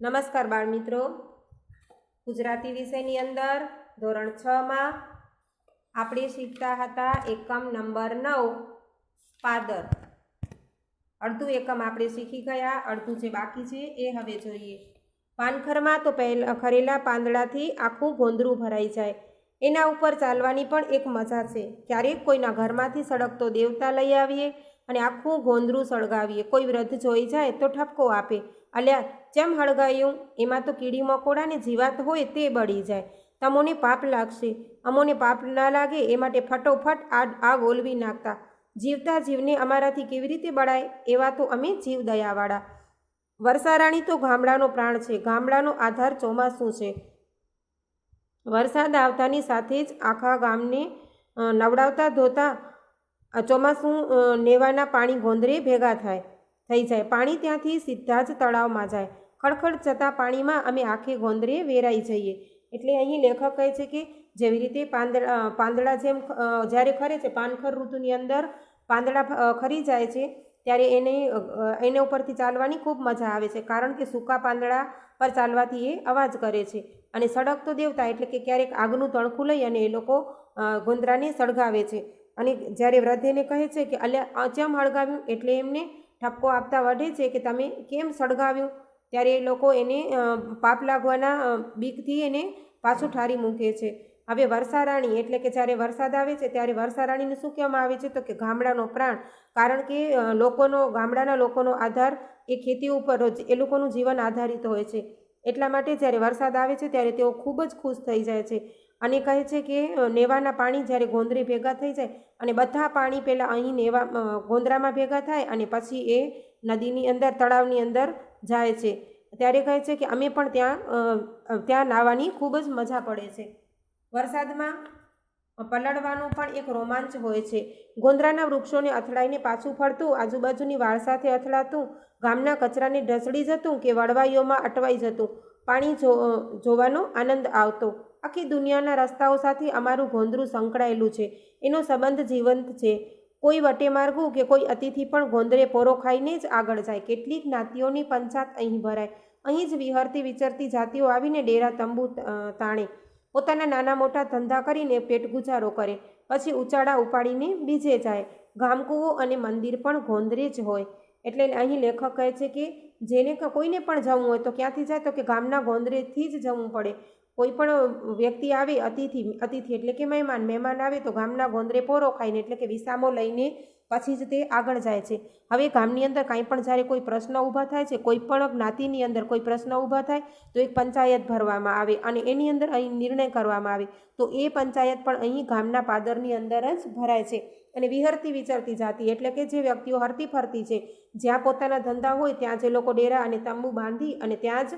નમસ્કાર બાળમિત્રો, ગુજરાતી વિષયની અંદર ધોરણ 6 માં આપણે શીખતા હતા એકમ નંબર 9 પાદર. અડધું એકમ આપણે શીખી ગયા, અડધું જે બાકી છે એ હવે જોઈએ. પાનખરમાં તો ખરેલા પાંદડાથી આખું ગોંદરું ભરાઈ જાય. એના ઉપર ચાલવાની પણ એક મજા છે. ક્યારેક કોઈના ઘરમાંથી સળગતો દેવતા લઈ આવીએ અને આખું ગોંદરું સળગાવીએ. કોઈ વૃદ્ધ જોઈ જાય તો ઠપકો આપે, અલ્યા જેમ હળગાયું, એમાં તો કીડી મકોડાને જીવાત હોય તે બળી જાય. તમોને પાપ લાગશે, અમોને પાપ ના લાગે એ માટે ફટોફટ આગ ઓલવી નાખતા. જીવતા જીવને અમારાથી કેવી રીતે બળાય, એવા તો અમે જીવ દયાવાળા. વર્ષારાણી તો ગામડાનો પ્રાણ છે. ગામડાનો આધાર ચોમાસું છે. વરસાદ આવતાની સાથે જ આખા ગામને નવડાવતા ધોતા ચોમાસું નેવાના પાણી ગોંદરે ભેગા થઈ જાય. પાણી ત્યાંથી સીધા જ તળાવમાં જાય. ખડખડ જતા પાણીમાં અમે આખે ગોંદરે વેરાઈ જઈએ. એટલે અહીં લેખક કહે છે કે જેવી રીતે પાંદડા જેમ જ્યારે ખરે છે, પાનખર ઋતુની અંદર પાંદડા ખરી જાય છે ત્યારે એને ઉપરથી ચાલવાની ખૂબ મજા આવે છે, કારણ કે સૂકા પાંદડા પર ચાલવાથી એ અવાજ કરે છે. અને સળગતો દેવતા એટલે કે ક્યારેક આગનું તણખું લઈ અને એ લોકો ગોંદરાને સળગાવે છે. અને જ્યારે વૃદ્ધ એને કહે છે કે અલ્યા ચમ હળગાવ્યું, એટલે એમને ઠપકો આપતા વઢે છે કે તમે કેમ સળગાવ્યું, ત્યારે એ લોકો એને પાપ લાગવાના બીકથી એને પાછું ઠારી મૂકે છે. હવે વર્ષારાણી એટલે કે જ્યારે વરસાદ આવે છે ત્યારે વર્ષારાણીને શું કહેવામાં આવે છે તો કે ગામડાનો પ્રાણ, કારણ કે ગામડાના લોકોનો આધાર એ ખેતી ઉપર જ એ લોકોનું જીવન આધારિત હોય છે. એટલા માટે જ્યારે વરસાદ આવે છે ત્યારે તેઓ ખૂબ જ ખુશ થઈ જાય છે અને કહે છે કે નેવાના પાણી જ્યારે ગોંદરે ભેગા થઈ જાય અને બધા પાણી પહેલાં અહીં ગોંદરામાં ભેગા થાય અને પછી એ નદીની અંદર તળાવની અંદર જાય છે, ત્યારે કહે છે કે અમે પણ ત્યાં નાહવાની ખૂબ જ મજા પડે છે. વરસાદમાં પલળવાનો પણ એક રોમાંચ હોય છે. ગોંદરાના વૃક્ષોને અથડાઈને પાછું ફરતું, આજુબાજુની વાળ સાથે અથડાતું, ગામના કચરાને ઢસડી જતું કે વળવાઈઓમાં અટવાઈ જતું પાણી જોવાનો આનંદ આવતો. આખી દુનિયાના રસ્તાઓ સાથે અમારું ગોંદરું સંકળાયેલું છે. એનો સંબંધ જીવંત છે. કોઈ વટે માર્ગું કે કોઈ અતિથિ પણ ગોંદરે પોરો ખાઈને જ આગળ જાય. કેટલીક જ્ઞાતિઓની પંચાત અહીં ભરાય. અહીં જ વિહરતી વિચરતી જાતિઓ આવીને ડેરા તંબુ તાણે પોતાના નાના મોટા ધંધા કરીને પેટ ગુજારો કરે, પછી ઉચાળા ઉપાડીને બીજે જાય. ગામકૂવો અને મંદિર પણ ગોંદરે જ હોય. એટલે અહીં લેખક કહે છે કે કોઈને પણ જવું હોય તો ક્યાંથી જાય તો કે ગામના ગોંદરેથી જ જવું પડે. કોઈ પણ વ્યક્તિ આવે, અતિથિ એટલે કે મહેમાન આવે તો ગામના ગોંદરે પોરો ખાઈને એટલે કે વિસામો લઈને પછી જ તે આગળ જાય છે. હવે ગામની અંદર કાંઈ પણ જ્યારે કોઈ પ્રશ્ન ઊભા થાય છે, કોઈ પણ જ્ઞાતિની અંદર કોઈ પ્રશ્ન ઊભા થાય તો એક પંચાયત ભરવામાં આવે અને એની અંદર અહીં નિર્ણય કરવામાં આવે. તો એ પંચાયત પણ અહીં ગામના પાદરની અંદર જ ભરાય છે. અને વિહરતી વિચરતી જાતિ એટલે કે જે વ્યક્તિઓ હરતી ફરતી છે, જ્યાં પોતાના ધંધા હોય ત્યાં જે લોકો ડેરા અને તંબુ બાંધી અને ત્યાં જ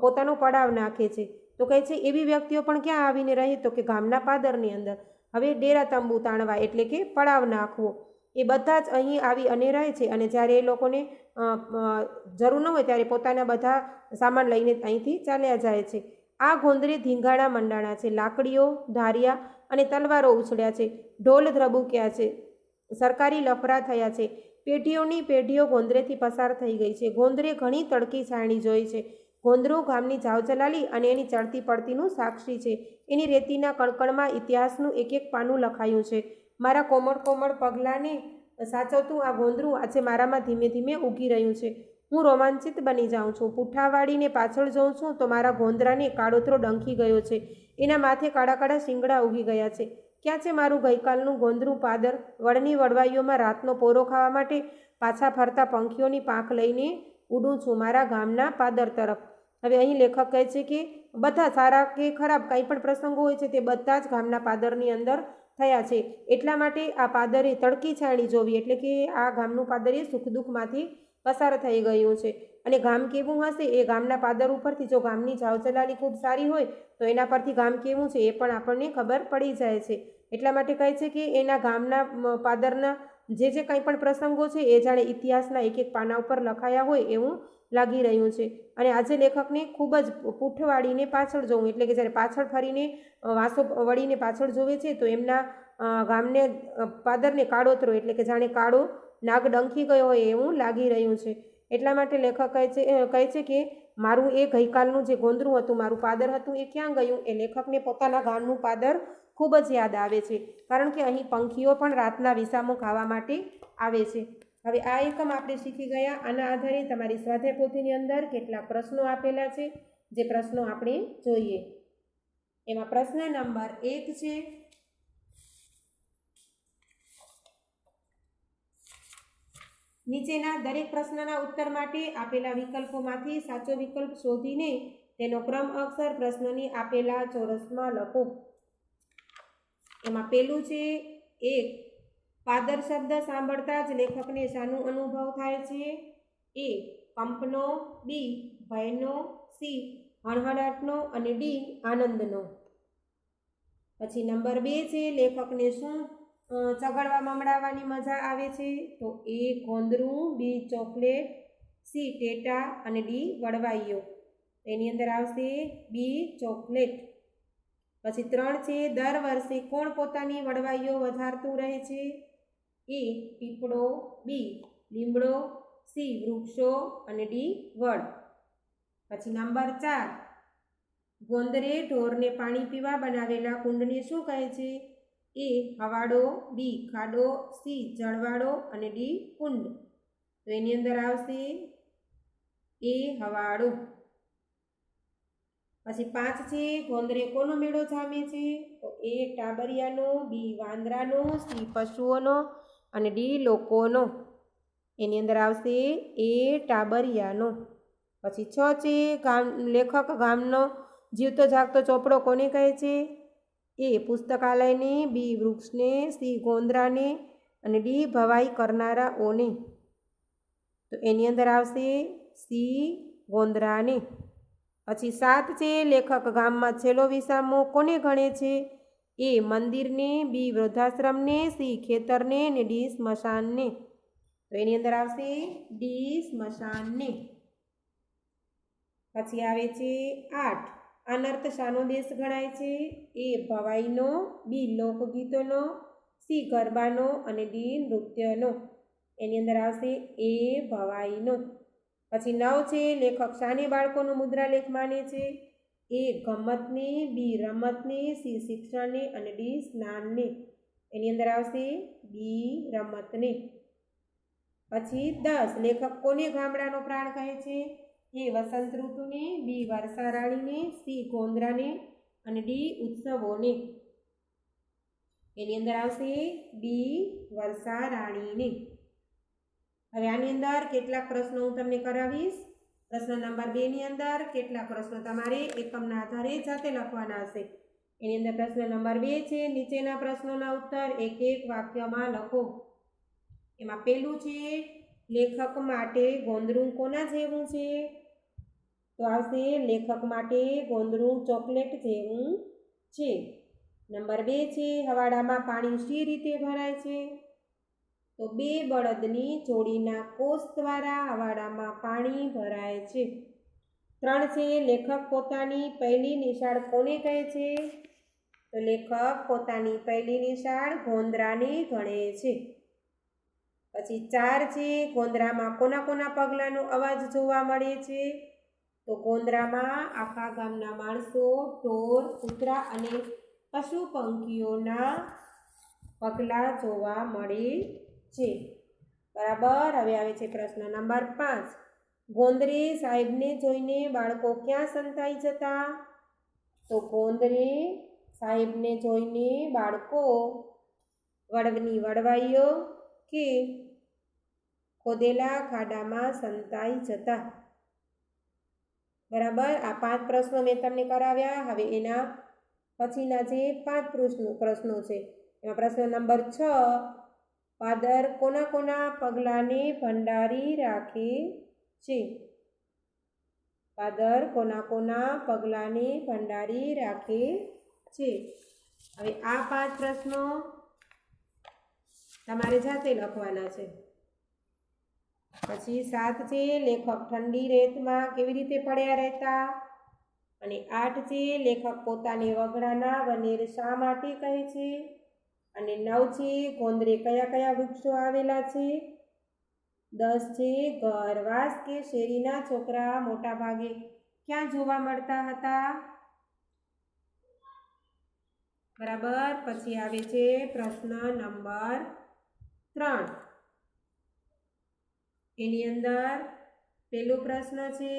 પોતાનો પડાવ નાખે છે. તો કહે છે એવી વ્યક્તિઓ પણ ક્યાં આવીને રહે તો કે ગામના પાદરની અંદર. હવે ડેરા તંબુ તાણવા એટલે કે પડાવ નાખવો, એ બધા જ અહીં આવી અને રહે છે. અને જ્યારે એ લોકોને જરૂર ન હોય ત્યારે પોતાના બધા સામાન લઈને અહીંથી ચાલ્યા જાય છે. આ ગોંદરે ધીંગાણા મંડાણા છે. લાકડીઓ, ધારિયા અને તલવારો ઉછળ્યા છે. ઢોલ ધ્રબુક્યા છે. સરકારી લફરા થયા છે. પેઢીઓની પેઢીઓ ગોંદરેથી પસાર થઈ ગઈ છે. ગોંદરે ઘણી તડકી છાયણી જોઈ છે. ગોંદરું ગામની જાવજલાલી અને એની ચડતી પડતીનું સાક્ષી છે. એની રેતીના કણકણમાં ઇતિહાસનું એક એક પાનું લખાયું છે. મારા કોમળ પગલાંને સાચવતું આ ગોંદરું આજે મારામાં ધીમે ધીમે ઉગી રહ્યું છે. હું રોમાંચિત બની જાઉં છું. પૂઠા વાળીને પાછળ જોઉં છું તો મારા ગોંદરાને કાળોતરો ડંખી ગયો છે. એના માથે કાળા કાળા શીંગડા ઉગી ગયા છે. ક્યાં છે મારું ગઈકાલનું ગોંદરું પાદર? વડની વડવાઈઓમાં રાતનો પોરો ખાવા માટે પાછા ફરતા પંખીઓની પાંખ લઈને ઉડું છું મારા ગામના પાદર તરફ. હવે અહીં લેખક કહે છે કે બધા સારા કે ખરાબ કંઈ પણ પ્રસંગો હોય છે તે બધા જ ગામના પાદરની અંદર થયા છે. એટલા માટે આ પાદરે તડકી છાયણી જોવી એટલે કે આ ગામનું પાદર એ સુખ દુઃખમાંથી પસાર થઈ ગયું છે. અને ગામ કેવું હશે એ ગામના પાદર ઉપરથી, જો ગામની જાવજલાલી ખૂબ સારી હોય તો એના પરથી ગામ કેવું છે એ પણ આપણને ખબર પડી જાય છે. એટલા માટે કહે છે કે એના ગામના પાદરના જે કંઈ પણ પ્રસંગો છે એ જાણે ઇતિહાસના એક એક પાના ઉપર લખાયા હોય એવું લાગી રહ્યું છે. અને આજે લેખકને ખૂબ જ પૂઠ વાળીને પાછળ જોવું એટલે કે જ્યારે પાછળ ફરીને વાંસો વળીને પાછળ જોવે છે તો એમના ગામને પાદરને કાળોતરો એટલે કે જાણે કાળો નાગ ડંખી ગયો હોય એવું લાગી રહ્યું છે. એટલા માટે લેખક કહે છે કે મારું એ ગઈકાલનું જે ગોંદરું હતું, મારું પાદર હતું, એ ક્યાં ગયું? એ લેખકને પોતાના ગામનું પાદર ખૂબ જ યાદ આવે છે, કારણ કે અહીં પંખીઓ પણ રાતના વિસામો ખાવા માટે આવે છે. હવે આ એકમ આપણે શીખી ગયા. આના આધારે તમારી સ્વાધ્યાય પોથીની અંદર કેટલાક પ્રશ્નો આપેલા છે, જે પ્રશ્નો આપણે જોઈએ. એમાં પ્રશ્ન નંબર 1 છે, નીચેના દરેક પ્રશ્નના ઉત્તર માટે આપેલા વિકલ્પોમાંથી સાચો વિકલ્પ શોધીને તેનો ક્રમ અક્ષર પ્રશ્નની આપેલા ચોરસમાં લખો. એમાં પહેલું છે 1, પાદર શબ્દ સાંભળતા જ લેખકને શાનો અનુભવ થાય છે? A, કંપનો, B, ભયનો, C, હણહણાટનો અને D, આનંદનો. પછી નંબર 2 છે, લેખકને શું ચગાડવા મમડાવવાની મજા આવે છે? તો A, ગોંદરું, B, ચોકલેટ, C, ટેટા અને D, વડવાઈઓ. એની અંદર આવશે B, ચોકલેટ. પછી 3 છે, દર વર્ષે કોણ પોતાની વડવાઈઓ વધારતું રહે છે? A, પીપળો, B, લીમડો, C, વૃક્ષો અને D, વડ. પછી નંબર 4, ગોંદરે ઢોરને પાણી પીવા બનાવેલા કુંડને શું કહે છે? A, હવાડો, B, ખાડો, C, જળવાડો અને D, કુંડ. તો એની અંદર આવશે A, હવાડો. પછી 5 છે, ગોંદરે કોનો મેળો જામે છે? તો A, ટાબરિયાનો, B, વાંદરાનો, C, પશુઓનો અને D, લોકોનો. એની અંદર આવશે A, ટાબરિયાનો. પછી 6 છે, લેખક ગામનો જીવતો જાગતો ચોપડો કોને કહે છે? A, પુસ્તકાલયને, B, વૃક્ષને, C, ગોંદરાને અને D, ભવાઈ કરનારાઓને. તો એની અંદર આવશે C, ગોંદરાને. પછી 7 છે, લેખક ગામમાં છેલ્લો વિસામો કોને ગણે છે? A, મંદિરને, B, વૃદ્ધાશ્રમને, C, ખેતરને અને D, સ્મશાનને. તો એની અંદર આવશે D, સ્મશાનને. પછી આવે છે 8, અનર્થ શાનો દેશ ગણાય છે? A, ભવાઈનો, B, લોકગીતોનો, C, ગરબાનો અને D, નૃત્યનો. એની અંદર આવશે A, ભવાઈનો. પછી 9 છે, લેખક શાને બાળકોનો મુદ્રાલેખ માને છે? A, ગમ્મતને, B, રમતને, C, શિક્ષણને અને D, સ્નાનને. એની અંદર આવશે B, રમતને. પછી 10, લેખક કોને ગામડાનો પ્રાણ કહે છે? A, Vasant ઋતુને, B, Varsha રાણીને, C, ગોંદરાને અને D, ઉત્સવોને. એની અંદર આવશે B, વર્ષા રાણીને. હવે આની અંદર કેટલાક પ્રશ્નો હું તમને કરાવીશ. પ્રશ્ન નંબર 2 ની અંદર કેટલાક પ્રશ્નો તમારે એકમના આધારે જાતે લખવાના હશે. એની અંદર પ્રશ્ન નંબર 2 છે, નીચેના પ્રશ્નોના ઉત્તર એક એક વાક્યમાં લખો. એમાં પહેલું છે, લેખક માટે ગોંદરું કોના જેવું છે? તો આવશે લેખક માટે ગોંદરું ચોકલેટ જેવું છે. નંબર 2 છે, હવાડામાં પાણી શી રીતે ભરાય છે? તો 2 બળદની જોડીના કોષ દ્વારા હવાડામાં પાણી ભરાય છે. 3 છે, લેખક પોતાની પહેલી નિશાળ કોને કહે છે? તો લેખક પોતાની પહેલી નિશાળ ગોંદરાને ગણે છે. પછી 4 છે, ગોંદરામાં કોના કોના પગલાંનો અવાજ જોવા મળે છે? તો ગોંદરામાં આખા ગામના માણસો, ઢોર, કૂતરા અને પશુ પંખીઓના પગલાં જોવા મળે છે. બરાબર. હવે આવે છે પ્રશ્ન નંબર 5, ગોંદરે સાહેબને જોઈને બાળકો ક્યાં સંતાઈ જતા? તો ગોંદરે સાહેબને જોઈને બાળકો વડની વડવાઈઓ કે ખોદેલા ખાડામાં સંતાઈ જતા. બરાબર. આ 5 પ્રશ્નો મેં તમને કરાવ્યા. હવે એના પછીના જે 5 પ્રશ્નો છે, એમાં પ્રશ્ન નંબર 6, પાદર કોના કોના પગલાંને ભંડારી રાખે છે? પાદર કોના કોના પગલાંને ભંડારી રાખે છે? હવે આ 5 પ્રશ્નો તમારે જાતે લખવાના છે. પછી 7 છે, લેખક ઠંડી રેતમાં કેવી રીતે પડ્યા રહેતા? અને 8 છે, લેખક પોતાને વગડાના વનેર શા માટે કહે છે? અને 9 છે, ગોંદરે કયા કયા વૃક્ષો આવેલા છે? 10 છે ઘર. વાસ કે શેરીના છોકરા મોટા ભાગે ક્યાં જોવા મળતા હતા? બરાબર. પછી આવે છે પ્રશ્ન નંબર 3. એની અંદર પહેલો પ્રશ્ન છે,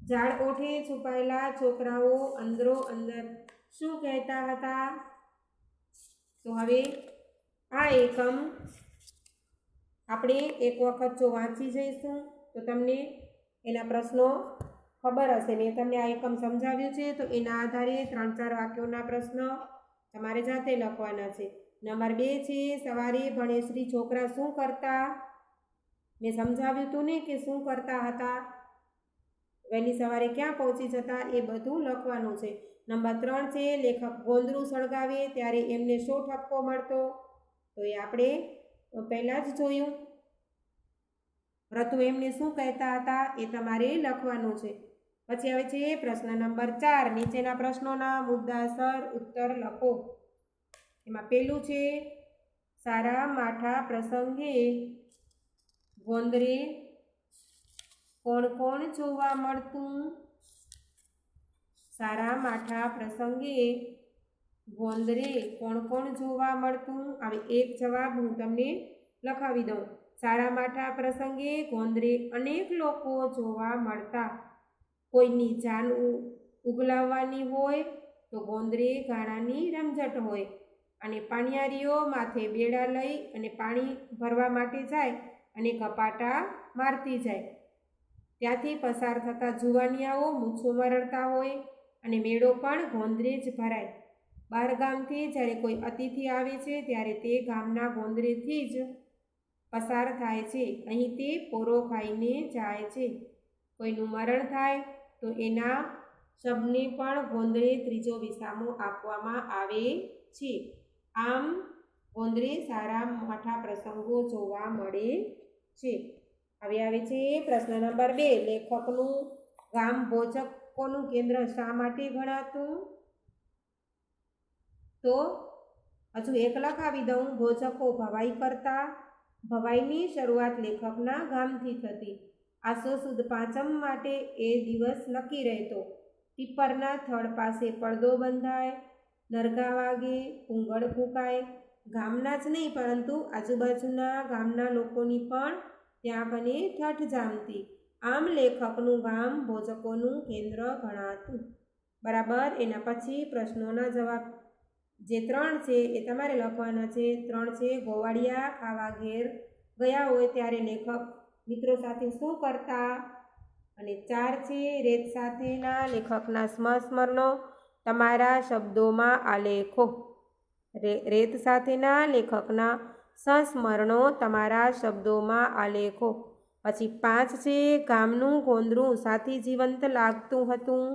ઝાડ ઓઠે છુપાયેલા છોકરાઓ અંદરો અંદર શું કહેતા હતા? તો હવે આ એકમ આપણે એક વખત જો વાંચી જઈશું તો તમને એના પ્રશ્નો ખબર હશે. મેં તમને આ એકમ સમજાવ્યું છે તો એના આધારે 3-4 વાક્યોના પ્રશ્ન તમારે જાતે લખવાના છે. નંબર 2 છે, સવારે ભણેશ્રી છોકરા શું કરતા? મેં સમજાવ્યું હતું ને કે શું કરતા હતા, વહેલી સવારે ક્યાં પહોંચી જતા, એ બધું લખવાનું છે. નંબર 3 છે, લેખક ગોંદરું સળગાવે ત્યારે એમને શો ઠપકો મળતો? તો એ આપણે પહેલાં જ જોયું. રતુ એમને શું કહેતા હતા એ તમારે લખવાનું છે. પછી આવે છે પ્રશ્ન નંબર 4. નીચેના પ્રશ્નોના મુદ્દાસર ઉત્તર લખો. એમાં પહેલું છે, સારા માઠા પ્રસંગે ગોંદરે કોણ કોણ જોવા મળતું? સારા માઠા પ્રસંગે ગોંદરે કોણ કોણ જોવા મળતું? હવે એક જવાબ હું તમને લખાવી દઉં. સારા માઠા પ્રસંગે ગોંદરે અનેક લોકો જોવા મળતા. કોઈની જાન ઉગલાવવાની હોય તો ગોંદરે ગાળાની રમઝટ હોય, અને પાણિયારીઓ માથે બેડા લઈ અને પાણી ભરવા માટે જાય અને કપાટા મારતી જાય. ત્યાંથી પસાર થતા જુવાનિયાઓ મૂછો મરડતા હોય અને મેળો પણ ગોંદરે જ ભરાય. બહાર ગામથી જ્યારે કોઈ અતિથિ આવે છે ત્યારે તે ગામના ગોંદરેથી જ પસાર થાય છે. અહીં તે પોરો ખાઈને જાય છે. કોઈનું મરણ થાય તો એના શબને પણ ગોંદરે ત્રીજો વિસામો આપવામાં આવે છે. આમ ગોંદરે સારા માઠા પ્રસંગો જોવા મળે છે. હવે આવે છે પ્રશ્ન નંબર 2. લેખકનું ગામ ભોજકોનું કેન્દ્ર શા માટે ગણાતું? તો હજુ એક લખાવી દઉં. ભોજકો ભવાઈ કરતા. ભવાઈની શરૂઆત લેખકના ગામથી થતી. આસો સુદ પાંચમ માટે એ દિવસ નક્કી રહેતો. પીપરના થડ પાસે પડદો બંધાય, નરગા વાગે, પૂંગળ ફૂંકાય. ગામના જ નહીં પરંતુ આજુબાજુના ગામના લોકોની પણ ત્યાં કને ઠઠ જામતી. આમ લેખકનું ગામ ભોજકોનું કેન્દ્ર ગણાતું. બરાબર. એના પછી પ્રશ્નોના જવાબ જે 3 છે એ તમારે લખવાના છે. 3 છે, ગોવાળિયા ખાવા ઘેર ગયા હોય ત્યારે લેખક મિત્રો સાથે શું કરતા? અને 4 છે, રેત સાથેના લેખકના સંસ્મરણો તમારા શબ્દોમાં આલેખો. રેત સાથેના લેખકના સંસ્મરણો તમારા શબ્દોમાં આલેખો. પછી 5 છે, ગામનું ગોંદરું સાથી જીવંત લાગતું હતું.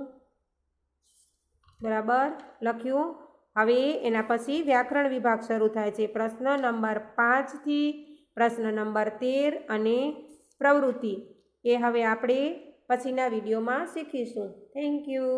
બરાબર, લખ્યું. હવે એના પછી વ્યાકરણ વિભાગ શરૂ થાય છે. પ્રશ્ન નંબર 5 થી પ્રશ્ન નંબર 13 અને પ્રવૃત્તિ એ હવે આપણે પછીના વિડીયોમાં શીખીશું. Thank you.